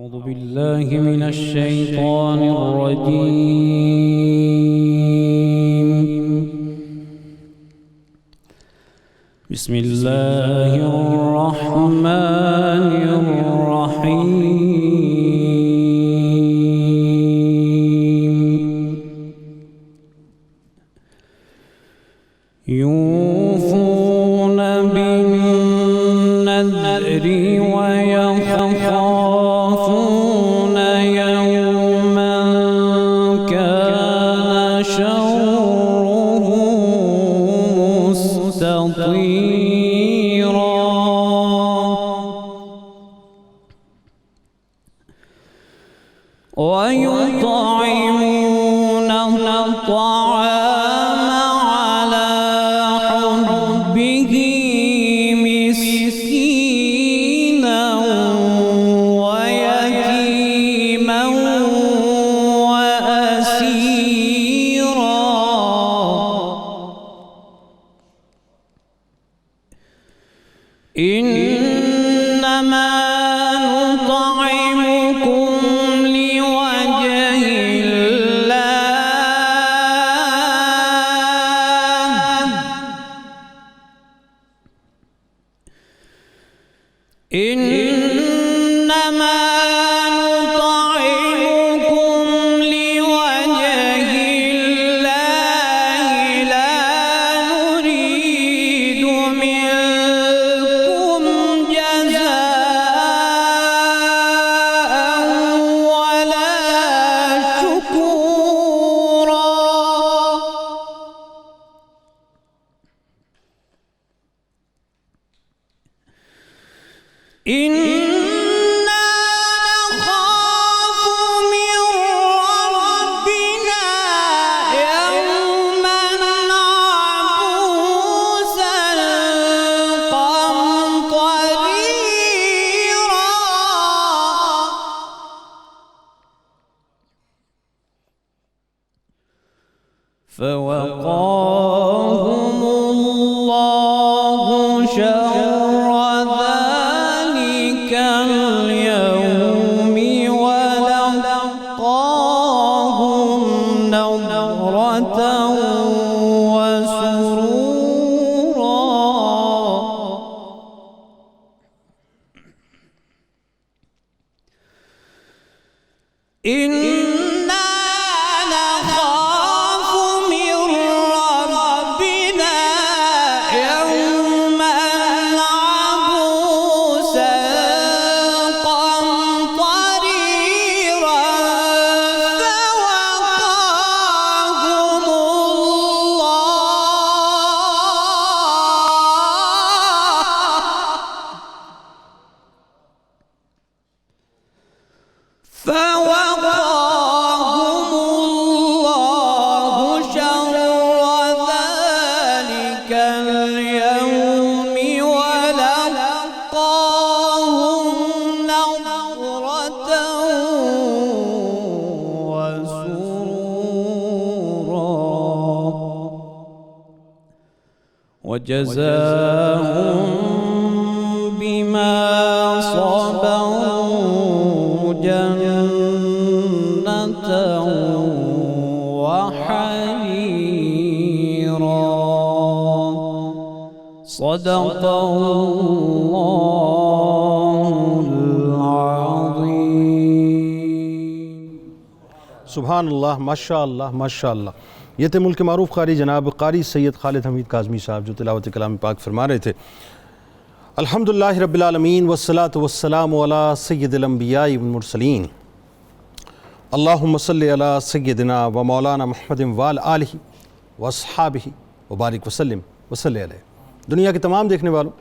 أعوذ بالله من الشيطان الرجيم. بسم الله الرحمن الرحيم. يوفون بالنذر ويخافون يوما كان شره مستطيرا ويطعمون الطعام على حبه مسكينا ويتيما وأسيرا إنما نطعمكم لوجه الله إنما نطعمكم لوجه الله لا نريد منكم جزاء ولا شكورا إنا نخاف من ربنا يوما عبوسا قمطريرا فوقاهم الله شر ذلك اليوم ولقاهم نضرة وسرورا إنا نخاف من ربنا يوما عبوسا قمطريرا فوقاهم الله شر ذلك اليوم ولقاهم نضرة وسرورا وجزاهم بما صبروا جنة وحريرا صدق الله العظيم. سبحان اللہ، ماشاء اللہ ماشاء اللہ. یہ تھے ملک معروف قاری جناب قاری سید خالد حمید کاظمی صاحب جو تلاوت کلام پاک فرما رہے تھے. الحمدللہ رب العالمین والصلاة والسلام علی سید الانبیاء والمرسلین. اللہم صلی علی سیدنا و مولانا محمد وآل آلہ واصحابہ وبارک وسلم وصلی علیہ. دنیا کے تمام دیکھنے والوں،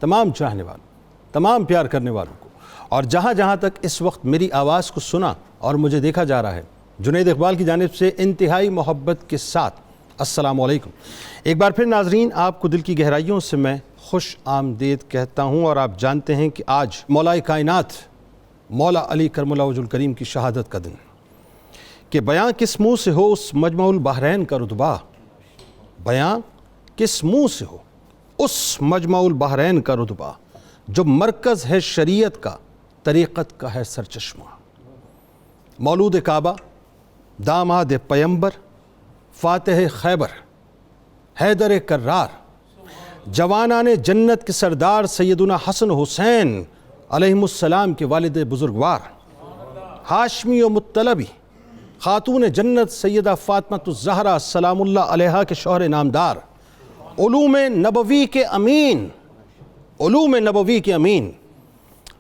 تمام چاہنے والوں، تمام پیار کرنے والوں کو، اور جہاں جہاں تک اس وقت میری آواز کو سنا اور مجھے دیکھا جا رہا ہے، جنید اقبال کی جانب سے انتہائی محبت کے ساتھ السلام علیکم. ایک بار پھر ناظرین، آپ کو دل کی گہرائیوں سے میں خوش آمدید کہتا ہوں. اور آپ جانتے ہیں کہ آج مولا کائنات مولا علی کرم اللہ وجہ الکریم کی شہادت کا دن کہ بیاں کس منہ سے ہو اس مجمع البحرین کا رتبہ، بیاں کس منہ سے ہو اس مجمع البحرین کا رتبہ جو مرکز ہے شریعت کا، طریقت کا ہے سرچشمہ. مولود کعبہ، داماد پیمبر، فاتح خیبر، حیدر کرار، جوانان جنت کے سردار سیدنا حسن حسین علیہم السلام کے والد بزرگوار، ہاشمی و مطلبی، خاتون جنت سیدہ فاطمہ الزہرا سلام اللہ علیہا کے شوہر نامدار، علوم نبوی کے امین،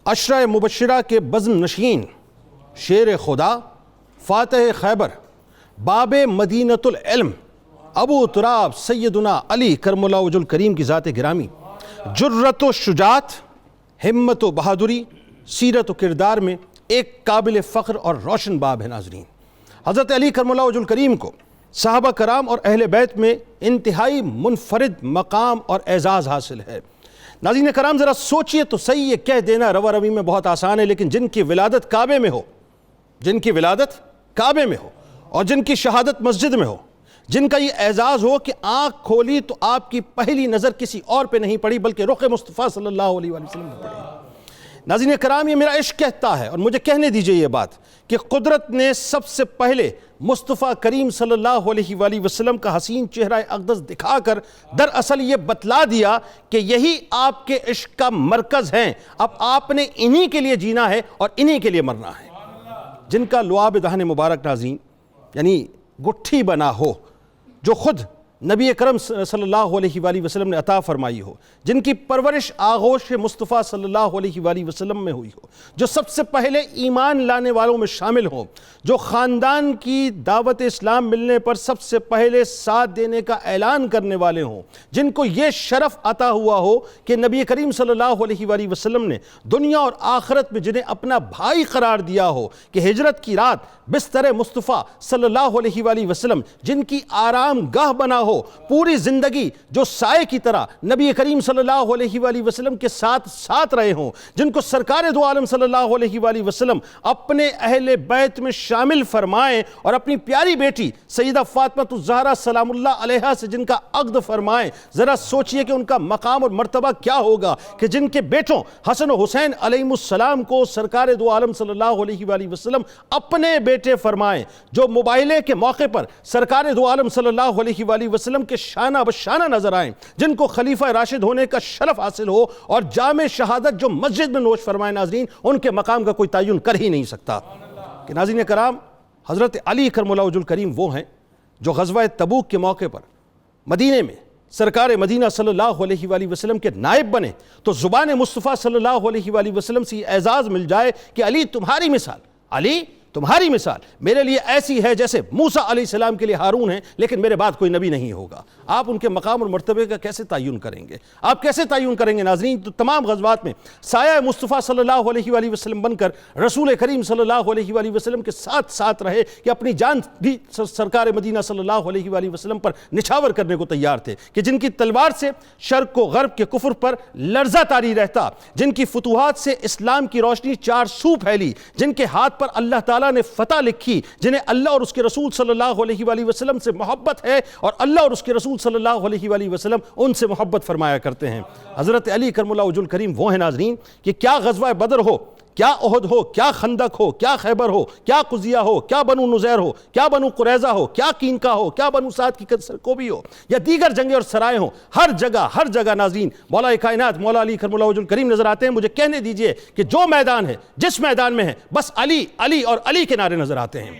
عشرہ مبشرہ کے بزم نشین، شیر خدا، فاتح خیبر، باب مدینۃ العلم، ابو تراب سیدنا علی کرم اللہ وجہ الکریم کی ذات گرامی، جرت و شجاعت، ہمت و بہادری، سیرت و کردار میں ایک قابل فخر اور روشن باب ہے ناظرین۔ حضرت علی کرم اللہ وجہ الکریم کو صحابہ کرام اور اہل بیت میں انتہائی منفرد مقام اور اعزاز حاصل ہے۔ ناظرین کرام ذرا سوچئے تو صحیح، یہ کہہ دینا روا روی میں بہت آسان ہے، لیکن جن کی ولادت کعبے میں ہو، اور جن کی شہادت مسجد میں ہو، جن کا یہ اعزاز ہو کہ آنکھ کھولی تو آپ کی پہلی نظر کسی اور پہ نہیں پڑی بلکہ رخ مصطفیٰ صلی اللہ علیہ وسلم پہ پڑی۔ ناظرین کرام، یہ میرا عشق کہتا ہے، اور مجھے کہنے دیجئے یہ بات کہ قدرت نے سب سے پہلے مصطفیٰ کریم صلی اللہ علیہ وآلہ وسلم کا حسین چہرہ اقدس دکھا کر دراصل یہ بتلا دیا کہ یہی آپ کے عشق کا مرکز ہیں، اب آپ نے انہی کے لیے جینا ہے اور انہی کے لیے مرنا ہے۔ جن کا لعاب دہن مبارک ناظرین یعنی گٹھی بنا ہو، جو خود نبی اکرم صلی اللہ علیہ وآلہ وسلم نے عطا فرمائی ہو، جن کی پرورش آغوش مصطفیٰ صلی اللہ علیہ وآلہ وسلم میں ہوئی ہو، جو سب سے پہلے ایمان لانے والوں میں شامل ہوں، جو خاندان کی دعوت اسلام ملنے پر سب سے پہلے ساتھ دینے کا اعلان کرنے والے ہوں، جن کو یہ شرف عطا ہوا ہو کہ نبی کریم صلی اللہ علیہ وآلہ وسلم نے دنیا اور آخرت میں جنہیں اپنا بھائی قرار دیا ہو، کہ ہجرت کی رات بستر مصطفیٰ صلی اللہ علیہ وآلہ وسلم جن کی آرام گاہ بنا ہو، پوری زندگی جو سائے کی طرح نبی کریم صلی اللہ علیہ وآلہ وسلم کے ساتھ رہے ہوں، جن کو سرکار دو عالم صلی اللہ علیہ وآلہ وسلم اپنے اہل بیت میں شامل فرمائیں اور اپنی پیاری بیٹی سیدہ فاطمہ الزہرا سلام اللہ علیہا سے جن کا عقد فرمائیں۔ ذرا سوچئے کہ ان کا مقام اور مرتبہ کیا ہوگا کہ جن کے بیٹوں حسن و حسین علیہم السلام کو سرکار دو عالم صلی اللہ علیہ وآلہ وسلم اپنے بیٹے فرمائیں، جو مباہلے کے موقع پر سرکار دو عالم صلی اللہ علیہ وآلہ وسلم کے شانہ بشانہ نظر آئیں، جن کو خلیفہ راشد ہونے کا شرف حاصل ہو، اور جام شہادت جو مسجد میں نوش فرمائے ناظرین، ان کے مقام کا کوئی تعین کر ہی نہیں سکتا۔ کہ ناظرین کرام، حضرت علی کرم اللہ وجہ الکریم وہ ہیں جو غزوہ تبوک کے موقع پر مدینے میں سرکار مدینہ صلی اللہ علیہ وآلہ وسلم کے نائب بنے تو زبان مصطفیٰ صلی اللہ علیہ وآلہ وسلم سے یہ اعزاز مل جائے کہ علی تمہاری مثال میرے لیے ایسی ہے جیسے موسیٰ علیہ السلام کے لیے ہارون ہے، لیکن میرے بعد کوئی نبی نہیں ہوگا۔ آپ ان کے مقام اور مرتبے کا کیسے تعین کریں گے؟ ناظرین، تو تمام غزوات میں سایہ مصطفیٰ صلی اللہ علیہ وآلہ وسلم بن کر رسول کریم صلی اللہ علیہ وآلہ وسلم کے ساتھ رہے کہ اپنی جان بھی سرکار مدینہ صلی اللہ علیہ وآلہ وسلم پر نچھاور کرنے کو تیار تھے، کہ جن کی تلوار سے شرق و غرب کے کفر پر لرزہ طاری رہتا، جن کی فتوحات سے اسلام کی روشنی چار سو پھیلی، جن کے ہاتھ پر اللہ تعالیٰ نے فتح لکھی، جنہیں اللہ اور اس کے رسول صلی اللہ علیہ وآلہ وسلم سے محبت ہے، اور اللہ اور اس کے رسول صلی اللہ علیہ وآلہ وسلم ان سے محبت فرمایا کرتے ہیں۔ حضرت علی کرم اللہ وجہ الکریم وہ ہیں ناظرین کہ کیا غزوہ بدر ہو، کیا احد ہو، کیا خندق ہو، کیا خیبر ہو، کیا قضیہ ہو، کیا بنو نذیر ہو، کیا بنو قریظہ ہو، کیا کینکا ہو، کیا بنو سعد کی سرکوبی ہو، یا دیگر جنگیں اور سرائے ہوں، ہر جگہ ناظرین مولا کائنات مولا علی کرم اللہ وجہ الکریم نظر آتے ہیں۔ مجھے کہنے دیجئے کہ جو میدان ہے، جس میدان میں ہے، بس علی علی اور علی کے نعرے نظر آتے ہیں۔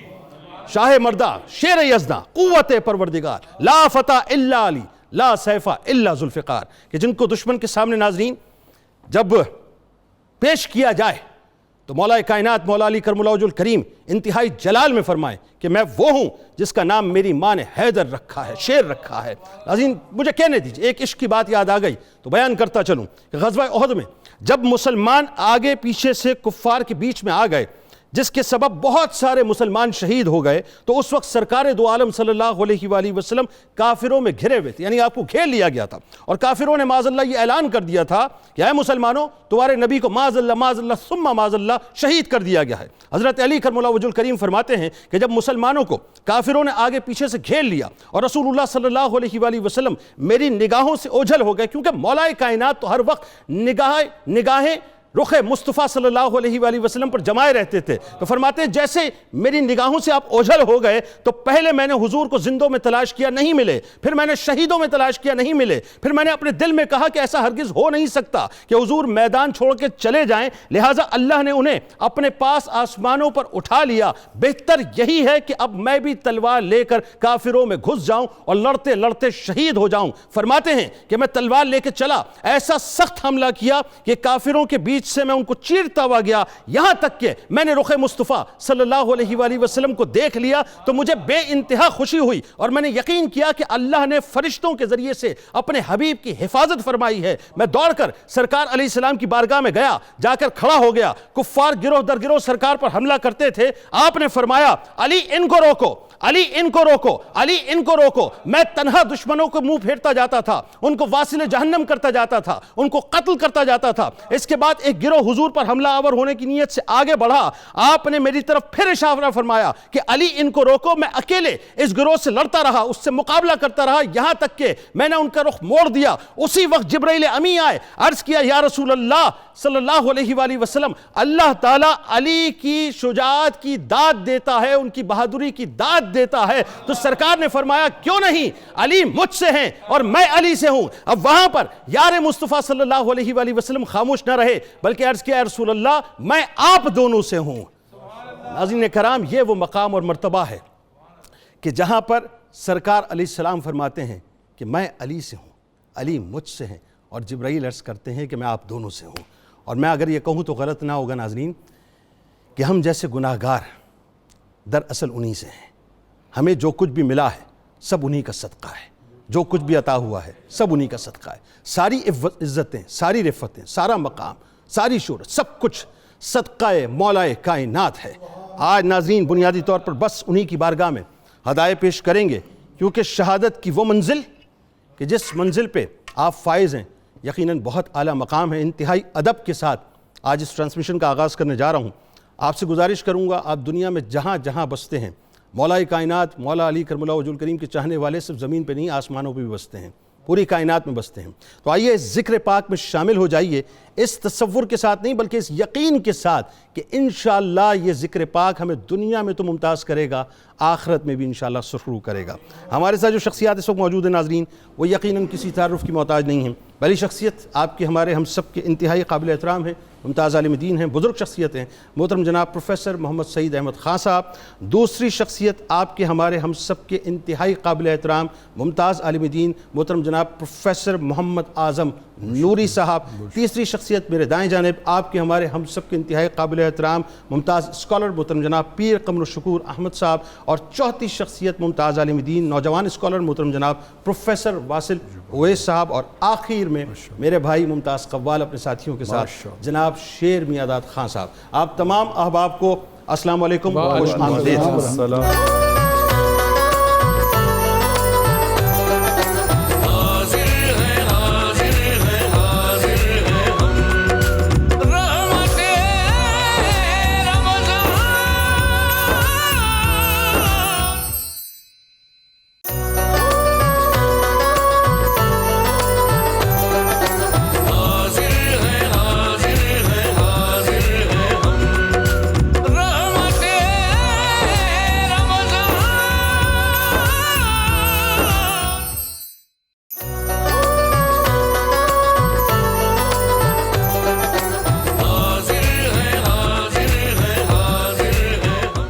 شاہ مردہ، شیر یزداں، قوت پروردگار، لا فتح الا علی، لا سیف الا ذوالفقار، کہ جن کو دشمن کے سامنے ناظرین جب پیش کیا جائے تو مولا کائنات مولا علی کرم اللہ وجہ الکریم انتہائی جلال میں فرمائیں کہ میں وہ ہوں جس کا نام میری ماں نے حیدر رکھا ہے، شیر رکھا ہے۔ ناظرین، مجھے کہنے دیجئے، ایک عشق کی بات یاد آ گئی تو بیان کرتا چلوں کہ غزوہ احد میں جب مسلمان آگے پیچھے سے کفار کے بیچ میں آ گئے، جس کے سبب بہت سارے مسلمان شہید ہو گئے، تو اس وقت سرکار دو عالم صلی اللہ علیہ وآلہ وسلم کافروں میں گھرے ہوئے تھے، یعنی آپ کو گھیر لیا گیا تھا، اور کافروں نے معاذ اللہ یہ اعلان کر دیا تھا کہ اے مسلمانوں، تمہارے نبی کو معاذ اللہ ثم معاذ اللہ شہید کر دیا گیا ہے۔ حضرت علی کرم اللہ وجہ الکریم فرماتے ہیں کہ جب مسلمانوں کو کافروں نے آگے پیچھے سے گھیر لیا اور رسول اللہ صلی اللہ علیہ وآلہ وسلم میری نگاہوں سے اوجھل ہو گئے، کیونکہ مولا کائنات تو ہر وقت نگاہیں رخ مصطفیٰ صلی اللہ علیہ وآلہ وسلم پر جمائے رہتے تھے، تو فرماتے ہیں جیسے میری نگاہوں سے آپ اوجھل ہو گئے تو پہلے میں نے حضور کو زندوں میں تلاش کیا، نہیں ملے، پھر میں نے شہیدوں میں تلاش کیا، نہیں ملے، پھر میں نے اپنے دل میں کہا کہ ایسا ہرگز ہو نہیں سکتا کہ حضور میدان چھوڑ کے چلے جائیں، لہٰذا اللہ نے انہیں اپنے پاس آسمانوں پر اٹھا لیا، بہتر یہی ہے کہ اب میں بھی تلوار لے کر کافروں میں گھس جاؤں اور لڑتے لڑتے شہید ہو جاؤں۔ فرماتے ہیں کہ میں تلوار لے کے چلا، ایسا سخت حملہ کیا کہ کافروں کے بیچ سے میں ان کو چیرتا ہوا گیا، یہاں تک کہ میں نے رخ مصطفیٰ صلی اللہ علیہ وآلہ وسلم کو دیکھ لیا تو مجھے بے انتہا خوشی ہوئی، اور میں نے یقین کیا کہ اللہ نے فرشتوں کے ذریعے سے اپنے حبیب کی حفاظت فرمائی ہے۔ میں دوڑ کر سرکار علیہ السلام کی بارگاہ میں گیا، جا کر کھڑا ہو گیا، کفار گروہ در گروہ سرکار پر حملہ کرتے تھے، آپ نے فرمایا علی ان کو روکو، علی ان کو روکو، علی ان کو روکو۔ میں تنہا دشمنوں کو منہ پھیرتا جاتا تھا، ان کو واصل جہنم کرتا جاتا تھا، ان کو قتل کرتا جاتا تھا۔ اس کے بعد ایک گروہ حضور پر حملہ آور ہونے کی نیت سے آگے بڑھا، آپ نے میری طرف پھر اشارہ فرمایا کہ علی ان کو روکو۔ میں اکیلے اس گروہ سے لڑتا رہا، اس سے مقابلہ کرتا رہا، یہاں تک کہ میں نے ان کا رخ موڑ دیا۔ اسی وقت جبرائیل امی آئے، عرض کیا یا رسول اللہ صلی اللہ علیہ وآلہ وسلم، اللہ تعالیٰ علی کی شجاعت کی داد دیتا ہے، ان کی بہادری کی داد دیتا ہے۔ تو سرکار نے فرمایا کیوں نہیں، علی مجھ سے ہیں اور میں علی سے ہوں۔ اب وہاں پر یار مصطفیٰ صلی اللہ علیہ وآلہ وسلم خاموش نہ رہے، بلکہ عرض کیا یا رسول اللہ میں آپ دونوں سے ہوں۔ ناظرین کرام، یہ وہ مقام اور مرتبہ ہے کہ جہاں پر سرکار علیہ السلام فرماتے ہیں کہ میں علی سے ہوں، علی مجھ سے ہیں، اور جبرائیل عرض کرتے ہیں کہ میں آپ دونوں سے ہوں۔ اور میں اگر یہ کہوں تو غلط نہ ہوگا ناظرین کہ ہم جیسے گناہگار دراصل انہی سے ہیں۔ ہمیں جو کچھ بھی ملا ہے سب انہی کا صدقہ ہے، جو کچھ بھی عطا ہوا ہے سب انہی کا صدقہ ہے۔ ساری عزتیں، ساری رفتیں، سارا مقام، ساری شہرت، سب کچھ صدقہ مولا کائنات ہے۔ آج ناظرین بنیادی طور پر بس انہی کی بارگاہ میں ہدایے پیش کریں گے، کیونکہ شہادت کی وہ منزل کہ جس منزل پہ آپ فائز ہیں یقیناً بہت اعلیٰ مقام ہے۔ انتہائی ادب کے ساتھ آج اس ٹرانسمیشن کا آغاز کرنے جا رہا ہوں۔ آپ سے گزارش کروں گا، آپ دنیا میں جہاں جہاں بستے ہیں، مولا کائنات مولا علی کرم اللہ وجہ الکریم کے چاہنے والے صرف زمین پہ نہیں آسمانوں پہ بھی بستے ہیں، پوری کائنات میں بستے ہیں۔ تو آئیے اس ذکر پاک میں شامل ہو جائیے، اس تصور کے ساتھ نہیں بلکہ اس یقین کے ساتھ کہ انشاءاللہ یہ ذکر پاک ہمیں دنیا میں تو ممتاز کرے گا، آخرت میں بھی انشاءاللہ سرخرو کرے گا۔ ہمارے ساتھ جو شخصیات اس وقت موجود ہیں ناظرین، وہ یقیناً کسی تعارف کی محتاج نہیں ہیں۔ پہلی شخصیت آپ کے ہمارے ہم سب کے انتہائی قابل احترام ہیں، ممتاز عالم دین ہیں، بزرگ شخصیت ہیں، محترم جناب پروفیسر محمد سعید احمد خان صاحب۔ دوسری شخصیت آپ کے ہمارے ہم سب کے انتہائی قابل احترام ممتاز عالم دین، محترم جناب پروفیسر محمد اعظم نوری صاحب۔ تیسری شخصیت میرے دائیں جانب آپ کے ہمارے ہم سب کے انتہائی قابل احترام ممتاز اسکالر محترم جناب پیر قمر الشکور احمد صاحب، اور چوتھی شخصیت ممتاز عالم دین نوجوان اسکالر محترم جناب پروفیسر واصل اویس صاحب، اور آخر میں میرے بھائی ممتاز قوال اپنے ساتھیوں کے ساتھ جناب شیر میاداد خان صاحب۔ آپ تمام احباب کو السلام علیکم، خوش آمدید۔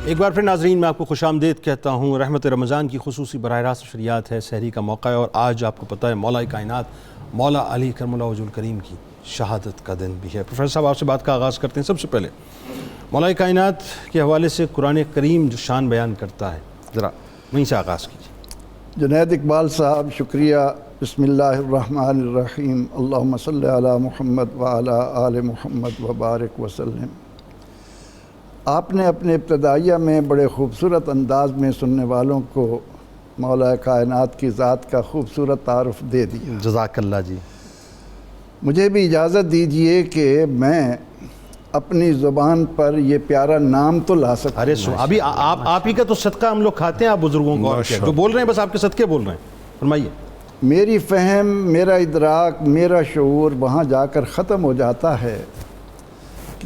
ایک بار پھر ناظرین میں آپ کو خوش آمدید کہتا ہوں۔ رحمت رمضان کی خصوصی براہ راست شریعت ہے، سحری کا موقع ہے، اور آج آپ کو پتہ ہے مولا کائنات مولا علی کرم اللہ وجہ الکریم کی شہادت کا دن بھی ہے۔ پروفیسر صاحب آپ سے بات کا آغاز کرتے ہیں۔ سب سے پہلے مولا کائنات کے حوالے سے قرآن کریم جو شان بیان کرتا ہے، ذرا وہیں سے آغاز کیجیے۔ جنید اقبال صاحب شکریہ۔ بسم اللہ الرحمن الرحیم، اللہم صلی علی محمد وعلی آل محمد وبارک وسلم۔ آپ نے اپنے ابتدائیہ میں بڑے خوبصورت انداز میں سننے والوں کو مولا کائنات کی ذات کا خوبصورت تعارف دے دیا۔ جزاک اللہ جی۔ مجھے بھی اجازت دیجئے کہ میں اپنی زبان پر یہ پیارا نام تو لا سکتا ہوں۔ ابھی آپ ہی کا تو صدقہ ہم لوگ کھاتے ہیں، آپ بزرگوں کو جو بول رہے ہیں بس آپ کے صدقے بول رہے ہیں، فرمائیے۔ میری فہم، میرا ادراک، میرا شعور وہاں جا کر ختم ہو جاتا ہے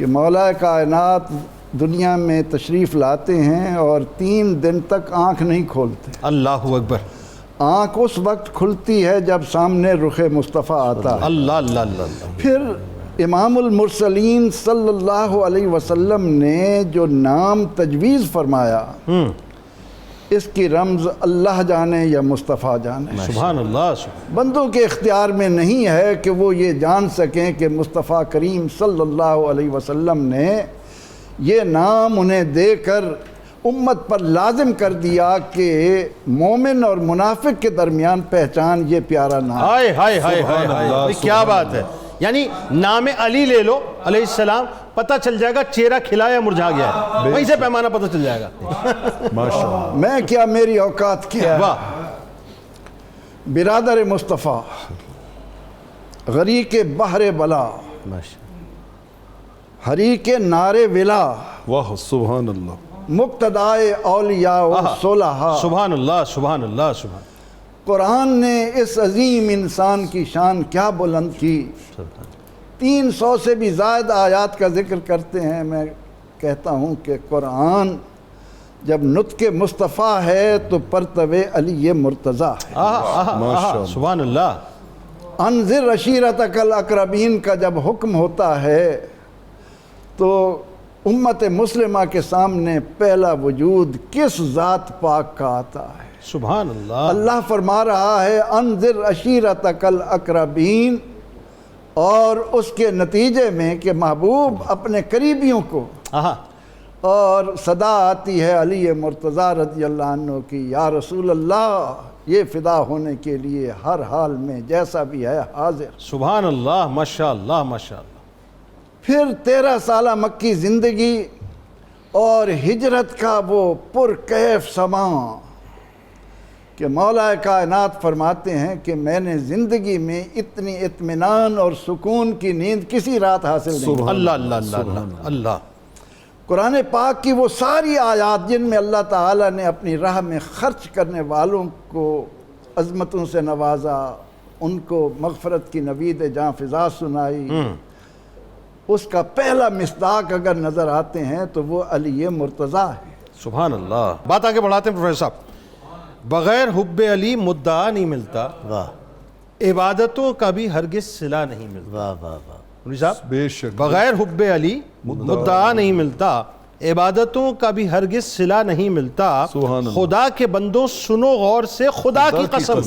کہ مولا کائنات دنیا میں تشریف لاتے ہیں اور 3 دن تک آنکھ نہیں کھولتے. اللہ اکبر. آنکھ اس وقت کھلتی ہے جب سامنے رخ مصطفیٰ آتا ہے. اللہ اللہ اللہ. پھر امام المرسلین صلی اللہ علیہ وسلم نے جو نام تجویز فرمایا اس کی رمز اللہ جانے یا مصطفیٰ جانے. سبحان اللہ. بندوں کے اختیار میں نہیں ہے کہ وہ یہ جان سکیں کہ مصطفیٰ کریم صلی اللہ علیہ وسلم نے یہ نام انہیں دے کر امت پر لازم کر دیا کہ مومن اور منافق کے درمیان پہچان یہ پیارا نام. ہائے ہائے ہائے ہائے ہائے، کیا بات ہے. یعنی نام علی لے لو علیہ السلام، پتہ چل جائے گا چہرہ کھلا یا مرجھا گیا ہے، وہیں سے پیمانہ پتہ چل جائے گا. ماشاءاللہ. میں کیا میری اوقات کیا. واہ. برادر مصطفیٰ، غریق بحر بلا، حریق نار ولا، واہ سبحان اللہ. مقتدائے اولیاء و صلحاء. سبحان اللہ سبحان اللہ سبحان. قرآن نے اس عظیم انسان کی شان کیا بلند کی. 300 سے بھی زائد آیات کا ذکر کرتے ہیں. میں کہتا ہوں کہ قرآن جب نطق مصطفیٰ ہے تو پرتو علی مرتضیٰ ہے. سبحان اللہ. انذر عشیرتک الاقربین کا جب حکم ہوتا ہے تو امت مسلمہ کے سامنے پہلا وجود کس ذات پاک کا آتا ہے. سبحان اللہ. اللہ فرما رہا ہے انذر عشیرتک الاقربین، اور اس کے نتیجے میں کہ محبوب اپنے قریبیوں کو، اور صدا آتی ہے علی مرتضیٰ رضی اللہ عنہ کی، یا رسول اللہ یہ فدا ہونے کے لیے ہر حال میں جیسا بھی ہے حاضر. سبحان اللہ. ماشاءاللہ ماشاءاللہ. پھر 13 سالہ مکی زندگی اور ہجرت کا وہ پرکیف سما کہ مولا کائنات فرماتے ہیں کہ میں نے زندگی میں اتنی اطمینان اور سکون کی نیند کسی رات حاصل نہیں. اللہ اللہ اللہ اللہ. قرآن پاک کی وہ ساری آیات جن میں اللہ تعالیٰ نے اپنی راہ میں خرچ کرنے والوں کو عظمتوں سے نوازا، ان کو مغفرت کی نوید جاں فضا سنائی، اس کا پہلا مصداق اگر نظر آتے ہیں تو وہ علی مرتضیٰ ہے. سبحان اللہ. بات آگے بڑھاتے ہیں پروفیسر صاحب. بغیر حب علی مدعا نہیں ملتا، عبادتوں کا بھی ہرگز صلہ نہیں ملتا. واہ واہ واہ. بے شک. بغیر حب علی مدعا نہیں ملتا، عبادتوں کا بھی ہرگز صلہ نہیں ملتا. خدا کے بندوں سنو غور سے خدا کی قسم،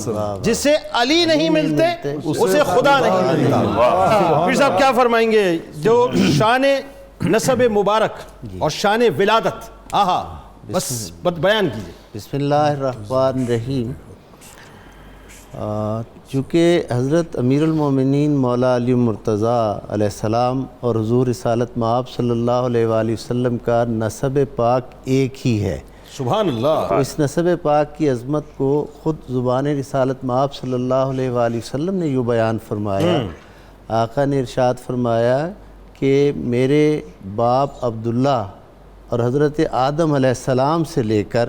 جسے علی نہیں ملتے اسے خدا نہیں ملتا. پھر صاحب کیا فرمائیں گے جو شان نسب مبارک اور شان ولادت بس بیان کیجئے. بسم اللہ الرحمن الرحیم. چونکہ حضرت امیر المومنین مولا علی مرتضیٰ علیہ السلام اور حضور رسالت مآب صلی اللہ علیہ وآلہ وسلم کا نسب پاک ایک ہی ہے. سبحان اللہ. تو اس نسب پاک کی عظمت کو خود زبان رسالت مآب صلی اللہ علیہ وآلہ وسلم نے یوں بیان فرمایا. آقا نے ارشاد فرمایا کہ میرے باپ عبداللہ اور حضرت آدم علیہ السلام سے لے کر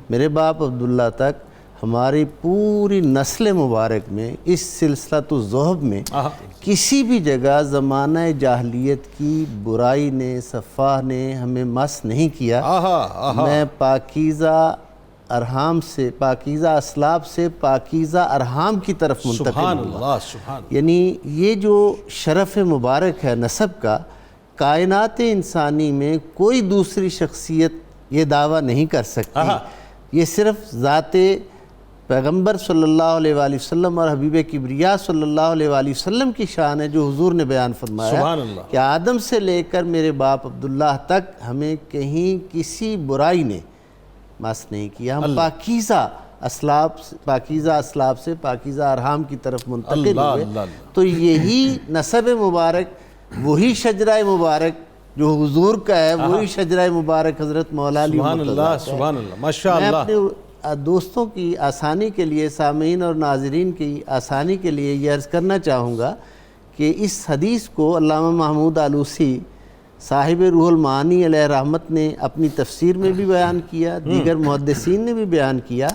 میرے باپ عبداللہ تک ہماری پوری نسل مبارک میں اس سلسلۃ الذہب میں کسی بھی جگہ زمانہ جاہلیت کی برائی نے، صفاح نے ہمیں مس نہیں کیا. میں پاکیزہ ارحام سے، پاکیزہ اسلاف سے پاکیزہ ارحام کی طرف منتقل ہوا. یعنی یہ جو شرف مبارک ہے نسب کا، کائنات انسانی میں کوئی دوسری شخصیت یہ دعویٰ نہیں کر سکتی. یہ صرف ذات پیغمبر صلی اللہ علیہ وآلہ وسلم اور حبیب کبریا صلی اللہ علیہ وآلہ وسلم کی شان ہے جو حضور نے بیان فرمایا کہ آدم سے لے کر میرے باپ عبداللہ تک ہمیں کہیں کسی برائی نے مس نہیں کیا. ہم پاکیزہ اسلاف سے پاکیزہ ارحام کی طرف منتقل ہوئے. تو یہی نسب مبارک، وہی شجرہ مبارک جو حضور کا ہے، وہی شجرہ مبارک حضرت مولا علی مرتضیٰ. سبحان اللہ ماشاءاللہ. میں اپنے دوستوں کی آسانی کے لیے، سامعین اور ناظرین کی آسانی کے لیے یہ عرض کرنا چاہوں گا کہ اس حدیث کو علامہ محمود آلوسی صاحب روح المعانی علیہ رحمت نے اپنی تفسیر میں بھی بیان کیا، دیگر محدثین نے بھی بیان کیا،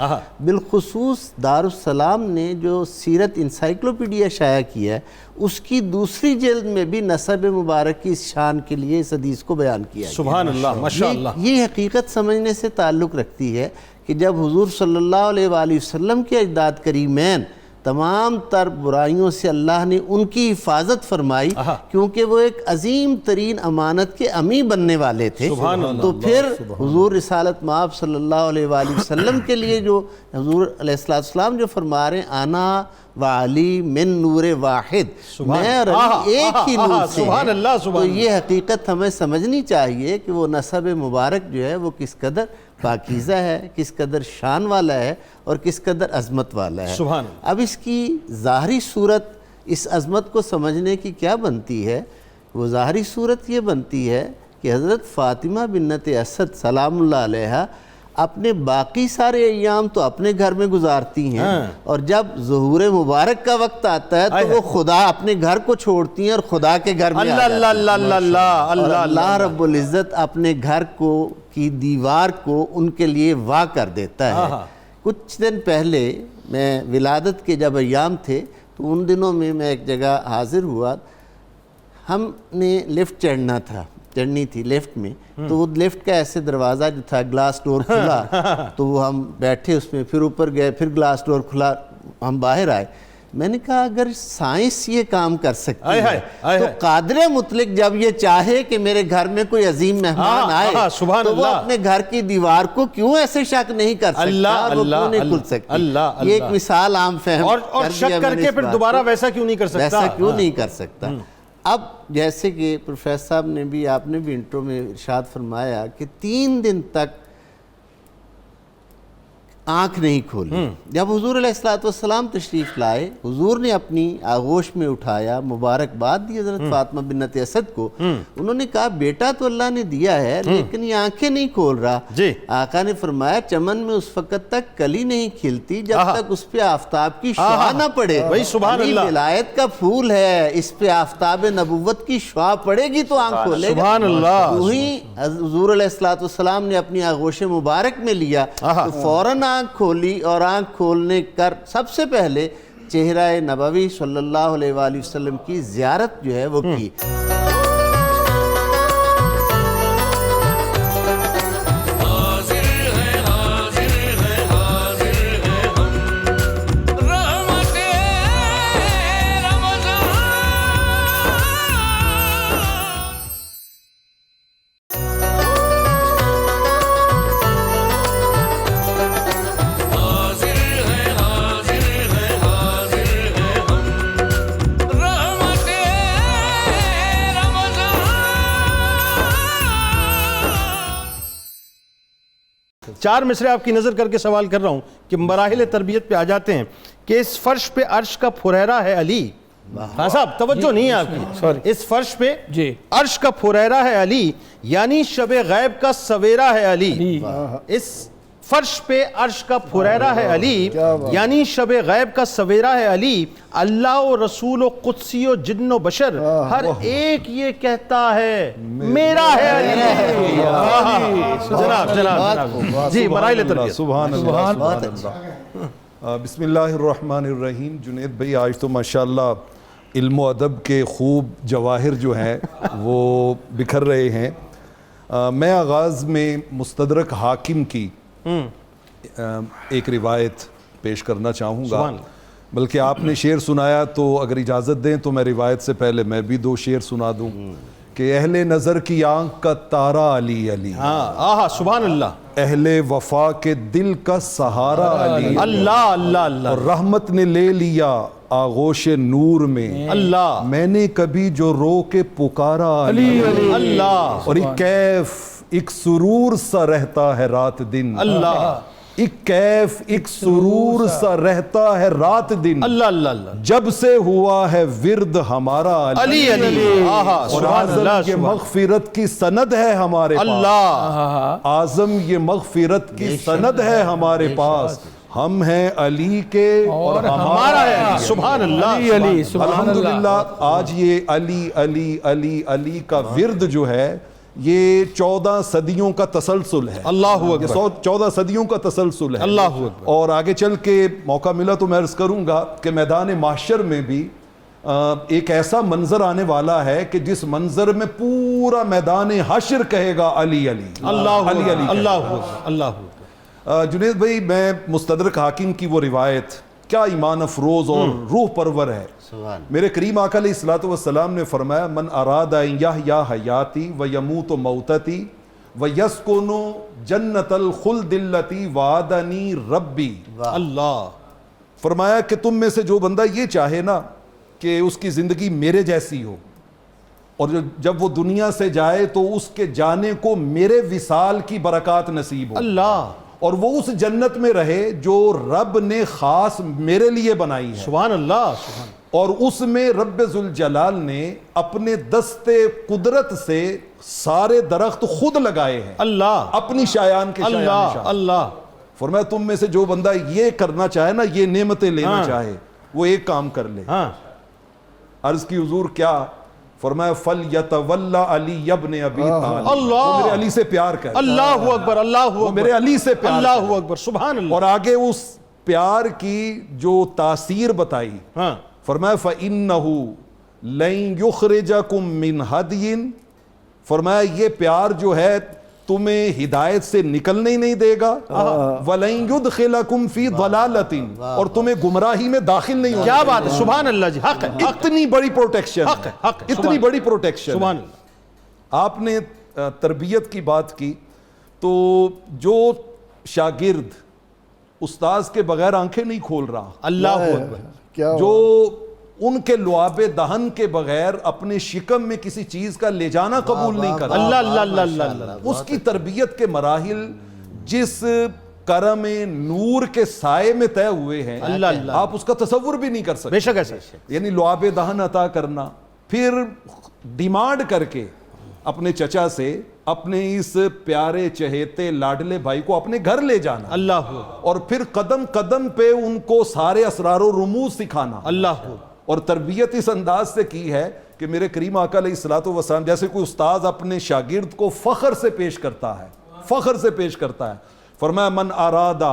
بالخصوص دارالسلام نے جو سیرت انسائکلوپیڈیا شائع کیا ہے اس کی دوسری جلد میں بھی نسب مبارک کی اس شان کے لیے اس حدیث کو بیان کیا ہے۔ سبحان اللہ، ماشاءاللہ۔ یہ حقیقت سمجھنے سے تعلق رکھتی ہے کہ جب حضور صلی اللہ علیہ وآلہ وسلم کے اجداد کریمین تمام تر برائیوں سے اللہ نے ان کی حفاظت فرمائی کیونکہ وہ ایک عظیم ترین امانت کے امی بننے والے تھے، تو پھر حضور رسالت مآب صلی اللہ علیہ وآلہ وسلم کے لیے جو حضور علیہ السلام جو فرما رہے ہیں آنا وعلی من نور واحد، میں اور علی ایک ہی نور سے ہیں، تو یہ حقیقت ہمیں سمجھنی چاہیے کہ وہ نسب مبارک جو ہے وہ کس قدر پاکیزہ ہے، کس قدر شان والا ہے اور کس قدر عظمت والا ہے۔ اب اس کی ظاہری صورت اس عظمت کو سمجھنے کی کیا بنتی ہے؟ وہ ظاہری صورت یہ بنتی ہے کہ حضرت فاطمہ بنت اسد سلام اللہ علیہا اپنے باقی سارے ایام تو اپنے گھر میں گزارتی ہیں، اور جب ظہور مبارک کا وقت آتا ہے تو وہ خدا اپنے گھر کو چھوڑتی ہیں اور خدا کے گھر میں اللہ رب العزت اپنے گھر کو کی دیوار کو ان کے لیے وا کر دیتا ہے۔ کچھ دن پہلے میں ولادت کے جب ایام تھے تو ان دنوں میں ایک جگہ حاضر ہوا، ہم نے لفٹ چڑھنی تھی لفٹ میں، تو وہ لفٹ کا ایسے دروازہ جو تھا گلاس ڈور کھلا، تو وہ ہم بیٹھے اس میں، پھر اوپر گئے، پھر گلاس ڈور کھلا، ہم باہر آئے۔ میں نے کہا اگر سائنس یہ کام کر سکتی ہے تو قادر مطلق جب یہ چاہے کہ میرے گھر میں کوئی عظیم مہمان آئے تو وہ اپنے گھر کی دیوار کو کیوں ایسے شک نہیں کر سکتا، وہ کیوں نہیں کھل سکتی؟ یہ ایک مثال عام فہم اور شک کر کے پھر دوبارہ ویسا کیوں نہیں کر سکتا؟ اب جیسے کہ پروفیسر صاحب نے بھی، آپ نے بھی انٹرو میں ارشاد فرمایا کہ 3 دن تک آنکھ نہیں کھولی۔ جب حضور علیہ السلام تشریف لائے، حضور نے اپنی آغوش میں اٹھایا، مبارکباد دی حضرت فاطمہ بنت اسد کو، انہوں نے کہا بیٹا تو اللہ نے دیا ہے لیکن یہ آنکھیں نہیں کھول رہا۔ آقا نے فرمایا چمن میں اس وقت تک کلی نہیں کھلتی جب تک اس پہ آفتاب کی شعاع نہ پڑے۔ یہ ولایت کا پھول ہے، اس پہ آفتاب نبوت کی شعاع پڑے گی تو آنکھ کھولے گا۔ وہی حضور علیہ السلام نے اپنی آغوش مبارک میں لیا تو فوراً آنکھ کھولی، اور آنکھ کھولنے کر سب سے پہلے چہرہ نبوی صلی اللہ علیہ وآلہ وسلم کی زیارت جو ہے وہ کی۔ چار مصرے آپ کی نظر کر کے سوال کر رہا ہوں کہ مراحل تربیت پہ آ جاتے ہیں کہ اس فرش پہ عرش کا پھریرا ہے علی۔ ہاں صاحب توجہ نہیں ہے آپ کی، اس فرش پہ عرش کا پھریرا ہے علی، یعنی شب غیب کا سویرا ہے علی۔ اس فرش پہ عرش کا پھریرا ہے علی، یعنی شب غیب کا سویرا ہے علی۔ اللہ و رسول و قدسی و جن و بشر ہر ایک یہ کہتا ہے میرا ہے علی۔ جناب جی مراحل تربیت۔ سبحان اللہ۔ بسم اللہ الرحمن الرحیم۔ جنید بھائی آج تو ماشاءاللہ علم و ادب کے خوب جواہر جو ہیں وہ بکھر رہے ہیں۔ میں آغاز میں مستدرک حاکم کی ایک روایت پیش کرنا چاہوں گا، بلکہ آپ نے شعر سنایا تو اگر اجازت دیں تو میں روایت سے پہلے میں بھی 2 شعر سنا دوں کہ اہل نظر کی آنکھ کا تارا علی علی، سبحان اللہ، اہل وفا کے دل کا سہارا علی، اللہ اللہ اللہ، اور رحمت نے لے لیا آغوش نور میں، اللہ میں نے کبھی جو رو کے پکارا علی اللہ، اور ایک کیف ایک سرور سا رہتا ہے رات دن، اللہ ایک کیف ایک سرور سا رہتا ہے رات دن، اللہ اللہ اللہ، جب سے ہوا ہے ورد ہمارا علی علی، اور اعظم یہ مغفرت کی سند ہے ہمارے پاس، اللہ اعظم یہ مغفرت کی سند ہے ہمارے پاس، ہم ہیں علی کے اور ہمارا ہے علی. سبحان اللہ. علی علی سبحان اللہ. الحمدللہ آج یہ علی علی علی علی کا ورد جو ہے یہ 14 صدیوں کا تسلسل ہے. اللہ یہ اکبر. 14 صدیوں کا تسلسل ہے. اللہ اکبر. اور آگے چل کے موقع ملا تو میں عرض کروں گا کہ میدان محشر میں بھی ایک ایسا منظر آنے والا ہے کہ جس منظر میں پورا میدان حشر کہے گا علی علی. اللہ علی علی. اللہ اکبر. اللہ اکبر. جنید بھائی میں مستدرک حاکم کی وہ روایت کیا ایمان افروز اور روح پرور ہے. میرے کریم آقا علیہ الصلوۃ والسلام نے فرمایا من اراد ان یحیی حیاتی و یموت موتتی و یسکن جنت الخلد التی وعدنی ربی. اللہ. فرمایا کہ تم میں سے جو بندہ یہ چاہے نا کہ اس کی زندگی میرے جیسی ہو اور جب وہ دنیا سے جائے تو اس کے جانے کو میرے وصال کی برکات نصیب ہو. اللہ. اور وہ اس جنت میں رہے جو رب نے خاص میرے لیے بنائی ہے. سبحان اللہ. سبحان. اور اس میں رب ذوالجلال نے اپنے دست قدرت سے سارے درخت خود لگائے ہیں. اللہ. اپنی شایان کے شایان اللہ. شان. اللہ. فرمایا تم میں سے جو بندہ یہ کرنا چاہے نا یہ نعمتیں لینا چاہے وہ ایک کام کر لے. ہاں. عرض کی حضور کیا؟ فرمایا فَلْيَتَوَلَّ عَلِيَّ ابْنِ أَبِي طَالِبٍ. اللہ. وہ میرے علی سے پیار کر. اللہ اکبر. اللہ اکبر. وہ میرے علی سے پیار اللہ کر. اکبر. سبحان اللہ. اور آگے اس پیار کی جو تاثیر بتائی ہاں. فرمایا فَإِنَّهُ لَن يُخْرِجَكُم مِّنْ هَدْيٍ. فرمایا یہ پیار جو ہے تمہیں ہدایت سے نکلنے ہی نہیں دے گا. وَلَن يُدْخِلَكُم فِي ضَلَالَةٍ. اور تمہیں گمراہی میں داخل نہیں ہوگا. کیا بات ہے. سبحان اللہ جی. حق ہے. اتنی بڑی پروٹیکشن. حق ہے. حق ہے. اتنی بڑی پروٹیکشن. سبحان اللہ. آپ نے تربیت کی بات کی تو جو شاگرد استاذ کے بغیر آنکھیں نہیں کھول رہا, اللہ اکبر. کیا جو ان کے لعاب دہن کے بغیر اپنے شکم میں کسی چیز کا لے جانا قبول نہیں کرتا, اللہ اللہ اللہ اللہ اللہ. اس کی تربیت کے مراحل جس کرم نور کے سائے میں طے ہوئے ہیں اللہ اللہ. آپ اس کا تصور بھی نہیں کر سکتے. بے شک ایسا. یعنی لعاب دہن عطا کرنا, پھر ڈیمانڈ کر کے اپنے چچا سے اپنے اس پیارے چہیتے لاڈلے بھائی کو اپنے گھر لے جانا, اللہ اکبر. اور پھر قدم قدم پہ ان کو سارے اسرار و رموز سکھانا. اللہ اکبر. اور تربیت اس انداز سے کی ہے کہ میرے کریم آقا علیہ الصلوۃ والسلام جیسے کوئی استاذ اپنے شاگرد کو فخر سے پیش کرتا ہے, فخر سے پیش کرتا ہے. فرمایا من ارادہ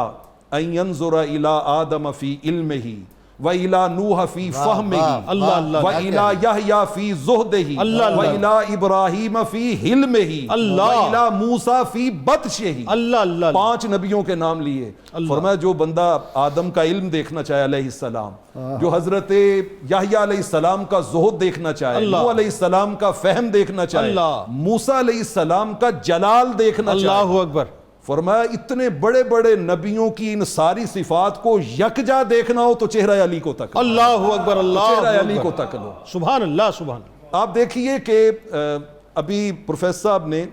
ان ينظر الى آدم فی علمہ وَإِلَى نُوحَ فِي فَهْمِهِ وَإِلَى يَحْيَى فِي زُهْدِهِ وَإِلَى إِبْرَاهِيمَ فِي حِلْمِهِ وَإِلَى مُوسَى فِي بَطْشِهِ. اللہ. 5 نبیوں کے نام لیے. فرمایا جو بندہ آدم کا علم دیکھنا چاہے علیہ السلام, جو حضرت یحییٰ علیہ السلام کا زہد دیکھنا چاہے, نوح علیہ السلام کا فہم دیکھنا چاہے, موسیٰ علیہ السلام کا جلال دیکھنا چاہے, اللہ اکبر. فرمایا اتنے بڑے بڑے نبیوں کی ان ساری صفات کو یکجا دیکھنا ہو تو چہرہ علی کو تک. اللہ اکبر. اللہ چہرہ علی کو تک لو. سبحان اللہ. سبحان اللہ. آپ دیکھیے کہ ابھی پروفیسر صاحب نے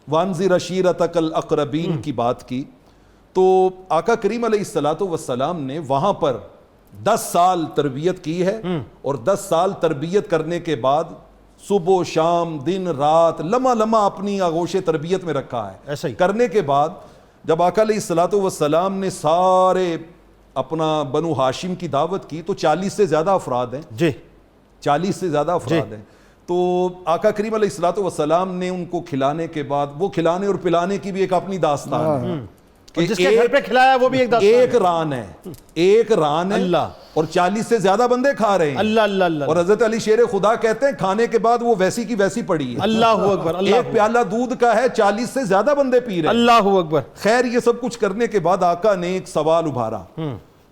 وانذر عشیرتک الاقربین کی بات کی, تو آقا کریم علیہ الصلوۃ والسلام نے وہاں پر 10 سال تربیت کی ہے, اور 10 سال تربیت کرنے کے بعد صبح و شام دن رات لمحہ لمحہ اپنی آغوش تربیت میں رکھا ہے. ایسا ہی کرنے کے بعد جب آقا علیہ الصلوۃ والسلام نے سارے اپنا بنو ہاشم کی دعوت کی تو 40 سے زیادہ افراد ہیں جی, 40 سے زیادہ افراد ہیں. تو آقا کریم علیہ الصلوۃ والسلام نے ان کو کھلانے کے بعد وہ کھلانے اور پلانے کی بھی ایک اپنی داستان ہے. جس کے گھر پہ کھلایا وہ بھی ایک داستان. ایک ران ہے, ایک ران ہے, اللہ, اور 40 سے زیادہ بندے کھا رہے ہیں. اللہ اللہ اللہ. اور حضرت علی شیر خدا کہتے ہیں کھانے کے بعد وہ ویسی کی ویسی پڑی ہے. اللہ اکبر. ایک پیالہ دودھ کا ہے, 40 سے زیادہ بندے پی رہے ہیں. اللہ اکبر. خیر یہ سب کچھ کرنے کے بعد آقا نے ایک سوال ابھارا.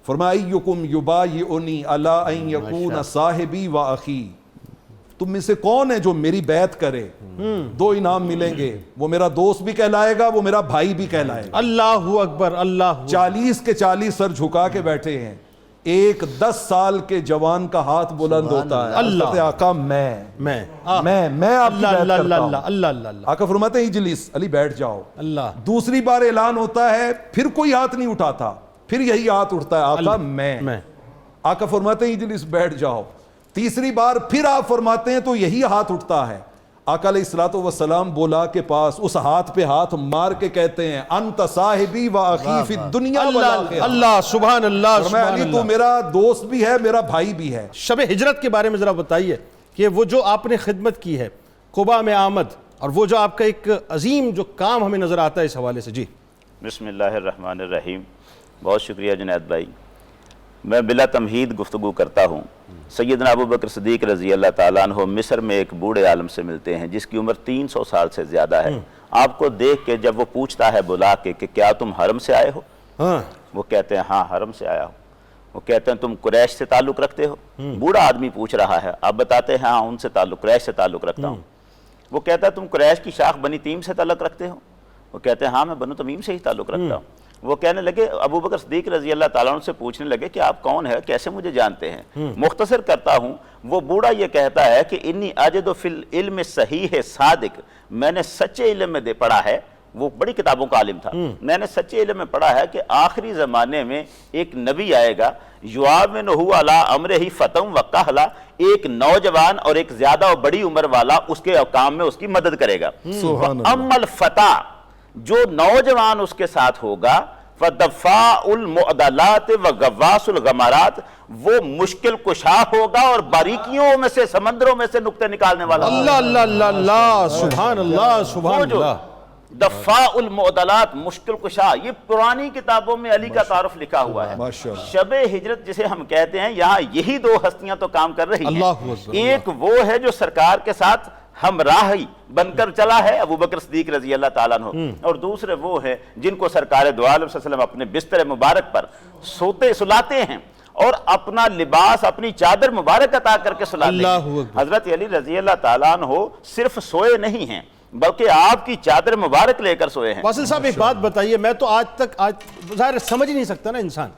فرمایا ایکم یبایعنی علی ان یکون صاحبی و اخی. تم میں سے کون ہے جو میری بیعت کرے؟ 2 انعام ملیں گے, وہ میرا دوست بھی کہلائے گا, وہ میرا بھائی بھی کہلائے گا. اللہ اکبر. اللہ. 40 کے 40 سر جھکا کے بیٹھے ہیں. ایک 10 سال کے جوان کا ہاتھ بلند ہوتا ہے. اللہ آقا میں آپ کی بیعت کرتا ہوں. اللہ. آقا فرماتے ہیں اجلس, علی بیٹھ جاؤ. اللہ. دوسری بار اعلان ہوتا ہے, پھر کوئی ہاتھ نہیں اٹھاتا, پھر یہی ہاتھ اٹھتا ہے, آقا میں. آقا فرماتے ہیں اجلس بیٹھ جاؤ. تیسری بار پھر آپ فرماتے ہیں تو یہی ہاتھ اٹھتا ہے, آقا علیہ الصلوۃ والسلام بولا کے پاس اس ہاتھ پہ ہاتھ مار کے کہتے ہیں انت صاحبی و اخی فی الدنیا والآخرہ. اللہ سبحان اللہ فرمایا سبحان علی تو اللہ. میرا دوست بھی ہے، میرا بھائی بھی ہے. شب ہجرت کے بارے میں ذرا بتائیے کہ وہ جو آپ نے خدمت کی ہے قباء میں آمد، اور وہ جو آپ کا ایک عظیم جو کام ہمیں نظر آتا ہے اس حوالے سے. جی بسم اللہ الرحمن الرحیم. بہت شکریہ جنید بھائی. میں بلا تمہید گفتگو کرتا ہوں. سیدنا ابو بکر صدیق رضی اللہ تعالیٰ عنہ مصر میں ایک بوڑھے عالم سے ملتے ہیں جس کی عمر 300 سال سے زیادہ ہے. آپ کو دیکھ کے جب وہ پوچھتا ہے بلا کے کہ کیا تم حرم سے آئے ہو؟ وہ کہتے ہیں ہاں حرم سے آیا ہوں. وہ کہتے ہیں تم قریش سے تعلق رکھتے ہو؟ بوڑھا آدمی پوچھ رہا ہے. آپ بتاتے ہیں ہاں ان سے تعلق، قریش سے تعلق رکھتا ہوں. وہ کہتا ہے تم قریش کی شاخ بنی تمیم سے تعلق رکھتے ہو؟ وہ کہتے ہیں ہاں میں بنو تمیم سے ہی تعلق رکھتا ہوں. وہ کہنے لگے، ابو بکر صدیق رضی اللہ تعالیٰ عنہ سے پوچھنے لگے کہ آپ کون ہیں، کیسے مجھے جانتے ہیں؟ مختصر کرتا ہوں. وہ بوڑھا یہ کہتا ہے کہ انی اجد فی العلم صحیح صادق، میں نے سچے علم میں پڑھا ہے. وہ بڑی کتابوں کا عالم تھا. میں نے سچے علم میں پڑھا ہے کہ آخری زمانے میں ایک نبی آئے گا، یعاونہ علی امرہ فتن و کہلا، ایک نوجوان اور ایک زیادہ اور بڑی عمر والا اس کے کام میں اس کی مدد کرے گا. اما الفتى، جو نوجوان اس کے ساتھ ہوگا، فدفاع المعضلات و غواص الغمارات، وہ مشکل کشا ہوگا اور باریکیوں میں سے، سمندروں میں سے نقطے نکالنے والا. اللہ اللہ اللہ اللہ سبحان اللہ سبحان اللہ. دفاع المعضلات، مشکل کشا، یہ پرانی کتابوں میں علی کا تعارف لکھا ہوا ہے. شب ہجرت جسے ہم کہتے ہیں، یہاں یہی دو ہستیاں تو کام کر رہی ہیں. ایک وہ ہے جو سرکار کے ساتھ ہمراہی بن کر چلا ہے، ابو بکر صدیق رضی اللہ تعالیٰ عنہ، اور دوسرے وہ ہیں جن کو سرکار دو عالم صلی اللہ علیہ وسلم اپنے بستر مبارک پر سلاتے ہیں اور اپنا لباس، اپنی چادر مبارک عطا کر کے سلاتے ہیں. حضرت علی رضی اللہ تعالیٰ عنہ صرف سوئے نہیں ہیں بلکہ آپ کی چادر مبارک لے کر سوئے ہیں. واصل صاحب ایک بات بتائیے، میں تو آج ظاہر سمجھ ہی نہیں سکتا نا انسان،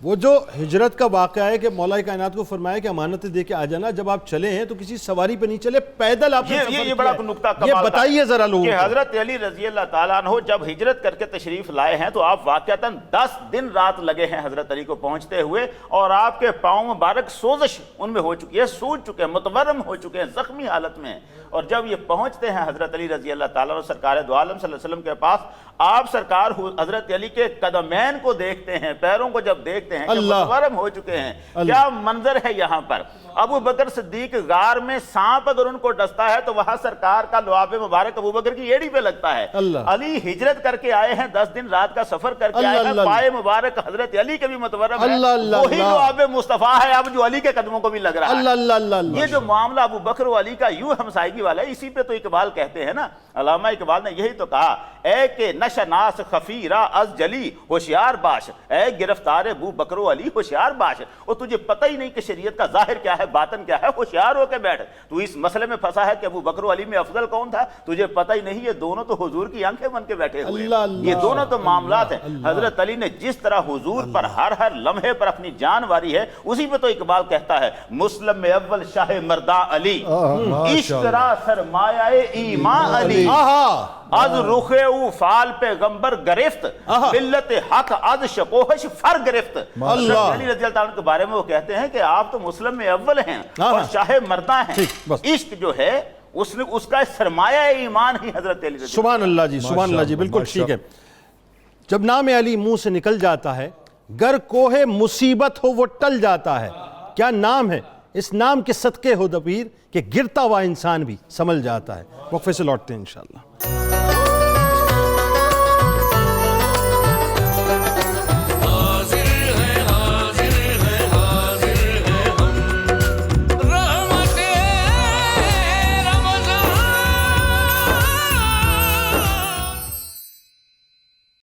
وہ جو ہجرت کا واقعہ ہے کہ مولا کائنات کو فرمایا کہ امانتیں دے کے آ جانا، جب آپ چلے ہیں تو کسی سواری پہ نہیں چلے، پیدل آپ نے سفر کیا ہے. یہ بڑا نکتہ کمال یہ بتائیے ذرا لوگوں کہ کو. حضرت علی رضی اللہ تعالیٰ عنہ جب ہجرت کر کے تشریف لائے ہیں تو آپ واقعتاً 10 دن رات لگے ہیں حضرت علی کو پہنچتے ہوئے، اور آپ کے پاؤں مبارک سوزش ان میں ہو چکی ہے، سوج چکے ہیں، متورم ہو چکے ہیں، زخمی حالت میں ہیں. اور جب یہ پہنچتے ہیں حضرت علی رضی اللہ تعالیٰ عنہ سرکار دو عالم صلی اللہ علیہ وسلم کے پاس، آپ سرکار حضرت علی کے قدمین کو دیکھتے ہیں، پیروں کو جب دیکھتے ہیں کہ متورم ہو چکے ہیں. کیا منظر ہے یہاں پر. ابو بکر صدیق غار میں سانپ اگر ان کو ڈستا ہے تو وہاں سرکار کا لعاب مبارک ابو بکر کی ایڑی پہ لگتا ہے. علی ہجرت کر کے آئے ہیں، 10 دن رات کا سفر کر کے آئے ہیں، پائے مبارک حضرت علی کے بھی متورم ہے، وہی لعاب مصطفیٰ ہے اب جو علی کے قدموں کو بھی لگ رہا ہے. یہ جو معاملہ ابو بکر و علی کا یوں ہمسائیگی والا ہے، اسی پہ تو اقبال کہتے ہیں نا، علامہ اقبال نے یہی تو کہا، اے کہ نشناس خفیرہ از جلی ہوشیار باش، اے گرفتار ابو بکر و علی ہوشیار باش. اور تجھے پتہ ہی نہیں کہ شریعت کا ظاہر کیا ہے، باطن کیا ہے، ہوشیار ہو کے بیٹھ. تو اس مسئلے میں پھنسا ہے کہ ابو بکر و علی میں افضل کون تھا، تجھے پتہ ہی نہیں. یہ دونوں تو حضور کی آنکھیں بن کے بیٹھے ہوئے ہیں. یہ دونوں تو معاملات ہیں. حضرت علی نے جس طرح حضور پر ہر لمحے پر اپنی جان واری ہے، اسی پہ تو اقبال کہتا ہے، مسلم میں اول شاہ مرداں علی، اشترا سرمایہ ایمان علی، از رخ او فال پیغمبر گرفت، ملت حق از شکوہش فر گرفت. علی رضی اللہ عنہ کے بارے میں وہ کہتے ہیں کہ آپ تو مسلم میں اول ہیں اور شاہ مرداں ہیں. عشق جو ہے اس کا سرمایہ ایمان ہی حضرت علی رضی اللہ. سبحان اللہ جی، سبحان اللہ جی، بالکل ٹھیک ہے. جب نام علی منہ سے نکل جاتا ہے، گر کوہ مصیبت ہو وہ ٹل جاتا ہے. کیا نام ہے، اس نام کے صدقے ہو دبیر کہ گرتا ہوا انسان بھی سنبھل جاتا ہے. وقفے سے لوٹتے ہیں انشاءاللہ.